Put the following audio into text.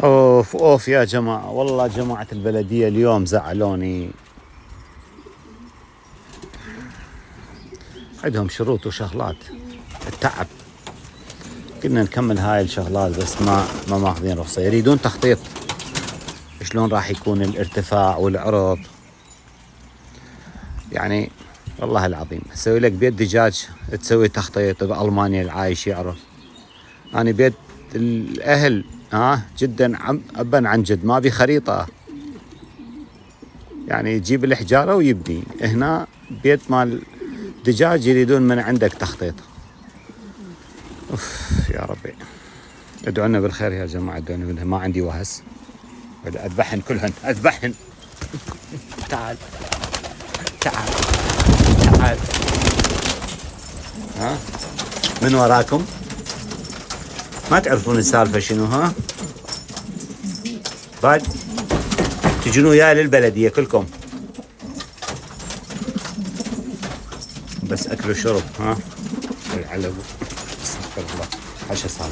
اوف اوف يا جماعة، والله جماعة البلدية اليوم زعلوني. عندهم شروط وشغلات التعب. كنا نكمل هاي الشغلات بس ما ماخذين رخصة، يريدون تخطيط. شلون راح يكون الارتفاع والعرض؟ يعني والله العظيم اسوي لك بيت دجاج تسوي تخطيط بألمانيا، العايش يعرف. انا بيت الاهل جدا ابا عن جد، ما بي خريطة. يعني يجيب الحجارة ويبني. هنا بيت مال دجاج يريدون من عندك تخطيط. اوف يا ربي، ادعوا لنا بالخير يا جماعة، ادعوا لنا ما عندي وهس، اذبحن كلهن اذبحن. تعال تعال تعال. من وراكم ما تعرفون السالفة شنو؟ بعد تجون وياي للبلدية كلكم بس اكل وشرب. العلب استغفر الله، حاشا صار